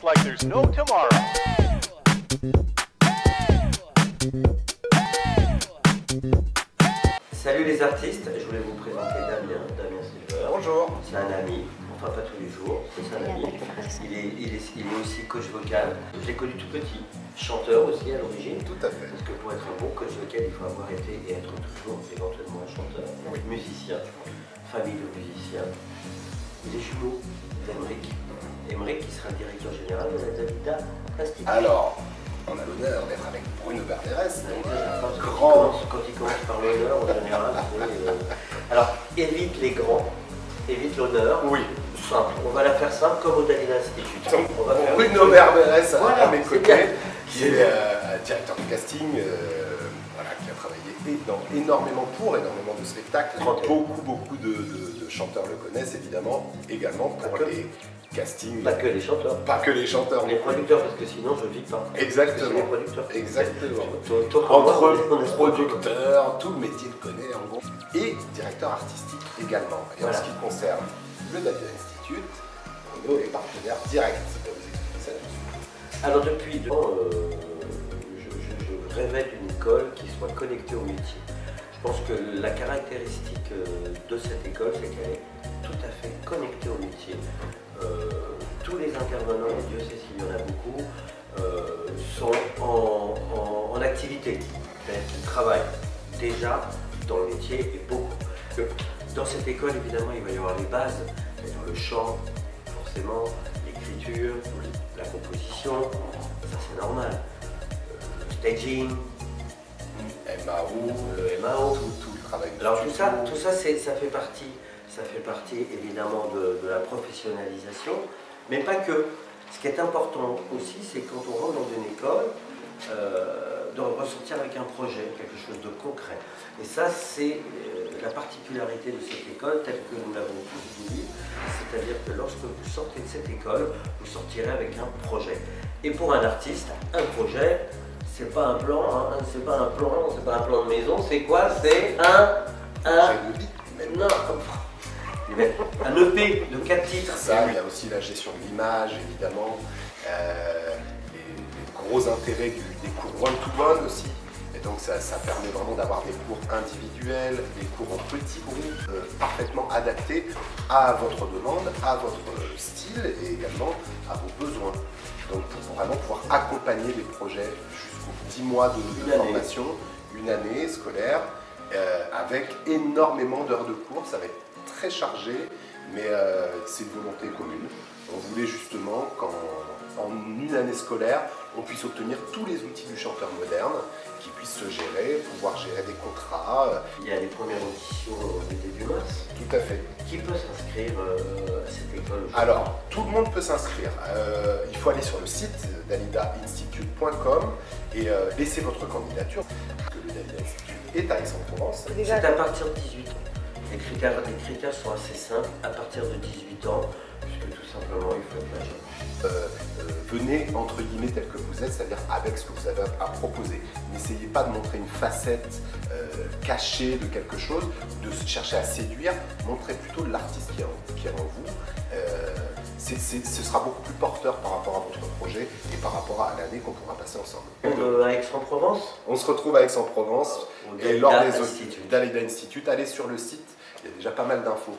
dance like there's no tomorrow. Salut les artistes, je voulais vous présenter Damien Silver. Bonjour. C'est un ami, enfin pas tous les jours, c'est un ami. Il est aussi coach vocal. Je l'ai connu tout petit, chanteur aussi à l'origine. Tout à fait. Parce que pour être un bon coach vocal, il faut avoir été et être toujours éventuellement un chanteur, musicien, famille de musiciens. Il est jumeau d'Emeric. Emeric qui sera le directeur général de la Dalida Institute. Alors, on a l'honneur d'être avec Bruno Berderès, Quand il commence par l'honneur, en général, alors évite les grands, évite l'honneur. Oui. Simple. On va la faire simple comme au Dalida Institute. Donc, On va faire Bruno Berderès voilà, à mes côtés, qui est directeur de casting, voilà, qui a travaillé énormément de spectacles. Beaucoup de chanteurs le connaissent évidemment, également pour les castings. Pas que les chanteurs. Pas que les chanteurs. Les producteurs, parce que sinon je ne vis pas. Exactement. Les producteurs. Exactement. Entre producteurs, tout le métier le connaît en gros. Et directeur artistique également. Et voilà. en ce qui concerne le Dalida Institute, Bruno est partenaire direct. Je vais vous expliquer ça tout de suite. Alors depuis 2 ans, je rêvais d'une école qui soit connectée au métier. Je pense que la caractéristique de cette école, c'est qu'elle est tout à fait connectée au métier. Tous les intervenants, et Dieu sait s'il y en a beaucoup, sont en activité. Ils travaillent déjà dans le métier et beaucoup. Dans cette école, évidemment, il va y avoir les bases, c'est-à-dire le chant, forcément, l'écriture, la composition, ça c'est normal. Le staging, le MAO, tout le travail. Alors tout ça ça fait partie évidemment de la professionnalisation, mais pas que. Ce qui est important aussi, c'est quand on rentre dans une école, de ressortir avec un projet, quelque chose de concret. Et ça, c'est la particularité de cette école, telle que nous l'avons tous voulu. C'est-à-dire que lorsque vous sortez de cette école, vous sortirez avec un projet. Et pour un artiste, un projet, c'est pas un plan, hein, c'est pas un plan de maison, c'est quoi? C'est un EP de 4 titres. Ça, il y a aussi la gestion de l'image, évidemment, les gros intérêts des cours one-to-one aussi. Et donc ça permet vraiment d'avoir des cours individuels, des cours en petits groupes, parfaitement adaptés à votre demande, à votre style et également à vos besoins. Donc pour vraiment pouvoir accompagner les projets jusqu'aux 10 mois de formation, une année scolaire, avec énormément d'heures de cours. Ça va être très chargé, mais c'est une volonté commune. On voulait justement qu'en une année scolaire, on puisse obtenir tous les outils du chanteur moderne, qui puisse se gérer, pouvoir gérer des contrats. Il y a les premières auditions au début mars. Tout à fait. Qui peut s'inscrire à cette école? Alors, tout le monde peut s'inscrire. Il faut aller sur le site dalidainstitute.com et laisser votre candidature. Parce que le Dalida Institute est à Aix-en-Provence. C'est à partir de 18 ans. Les critères sont assez simples, à partir de 18 ans, puisque tout simplement il faut être majeur. Venez entre guillemets tel que vous êtes, c'est-à-dire avec ce que vous avez à proposer. N'essayez pas de montrer une facette cachée de quelque chose, de chercher à séduire, montrez plutôt l'artiste qui est en vous. Ce sera beaucoup plus porteur par rapport à votre projet et par rapport à l'année qu'on pourra passer ensemble. À Aix-en-Provence? On se retrouve à Aix-en-Provence et lors des Dalida Institute, allez sur le site, il y a déjà pas mal d'infos.